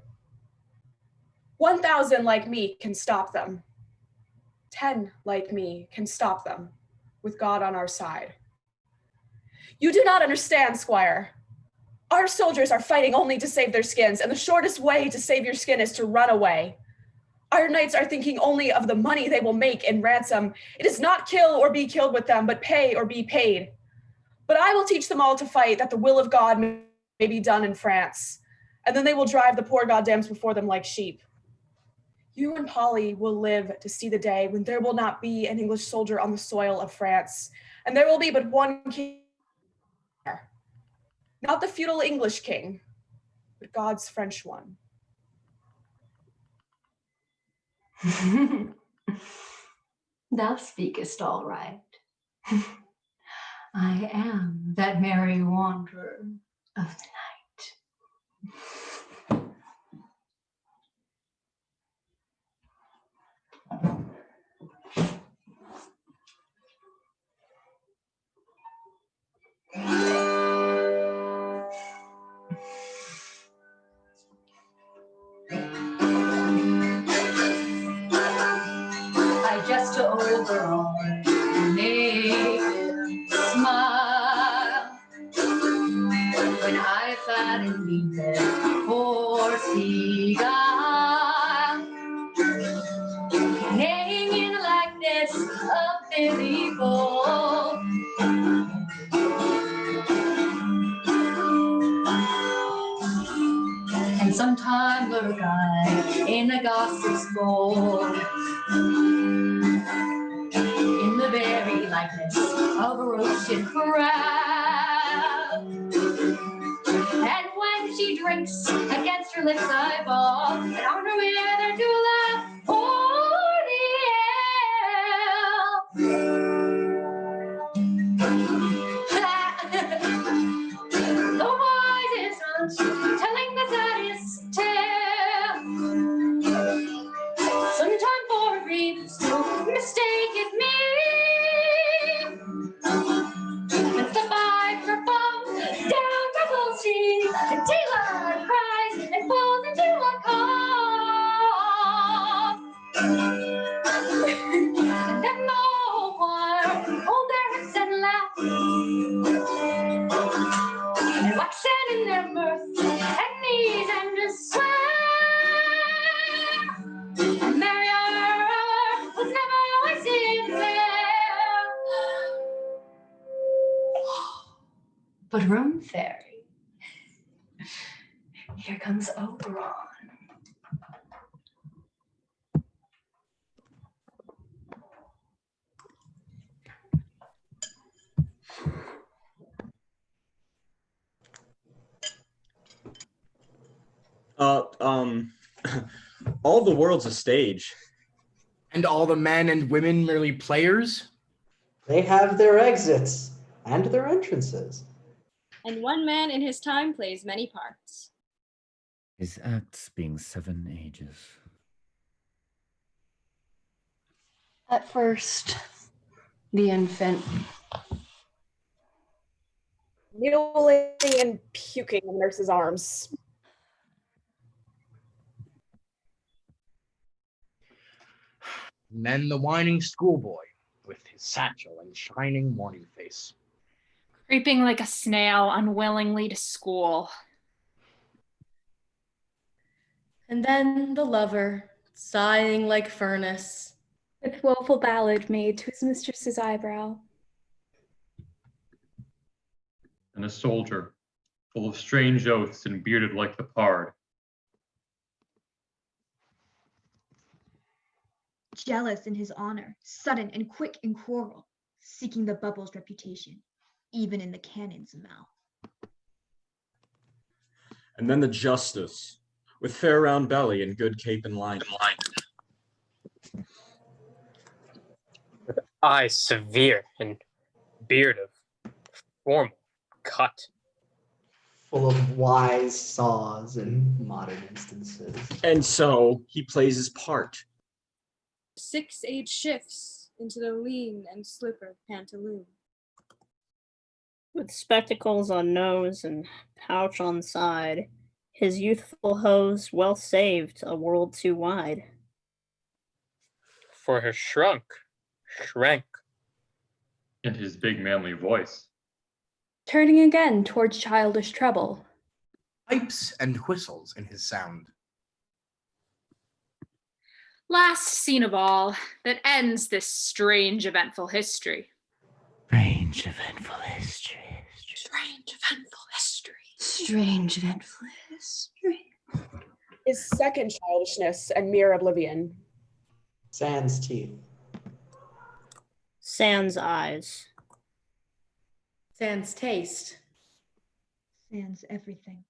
1,000 like me can stop them. 10 like me can stop them with God on our side. You do not understand, Squire. Our soldiers are fighting only to save their skins, and the shortest way to save your skin is to run away. Our knights are thinking only of the money they will make in ransom. It is not kill or be killed with them, but pay or be paid. But I will teach them all to fight, that the will of God may be done in France. And then they will drive the poor goddams before them like sheep. You and Polly will live to see the day when there will not be an English soldier on the soil of France, and there will be but one king. Not the feudal English king, but God's French one. Thou speakest all right. I am that merry wanderer of the I just over on naked smile when I sat and beat that poor seagull, neighing in the likeness of Billy Bull. And sometime lurk I in a gossip's fold, in the very likeness of a roasted crab. And when she drinks against her lips I fall, and on her wither to laugh the wisest ones telling the saddest tale. Sometime for a grievous to mistake me. And the viper falls down Rebel Street, and daylight cries and falls into a cough. And then the whole choir hold their heads and laugh, and wax in their mirth and knees and despair. And Mary was never always in there. But Room Fairy, here comes Oberon. All the world's a stage. And all the men and women merely players? They have their exits and their entrances. And one man in his time plays many parts. His acts being 7 ages. At first, the infant. Mewling and puking in nurse's arms. And then the whining schoolboy with his satchel and shining morning face. Creeping like a snail unwillingly to school. And then the lover, sighing like furnace, with woeful ballad made to his mistress's eyebrow. And a soldier, full of strange oaths and bearded like the pard. Jealous in his honor, sudden and quick in quarrel, seeking the bubble's reputation, even in the cannon's mouth. And then the justice, with fair round belly and good cape and line. With eyes severe and beard of formal cut. Full of wise saws in modern instances. And so he plays his part. 6 age shifts into the lean and slippered pantaloon. With spectacles on nose and pouch on side, his youthful hose well saved a world too wide. For her shrank, And his big manly voice. Turning again towards childish treble, pipes and whistles in his sound. Last scene of all that ends this strange, eventful history. Strange, eventful history. Strange, eventful history. Strange, eventful history. Is second childishness and mere oblivion. Sans teeth. Sans eyes. Sans taste. Sans everything.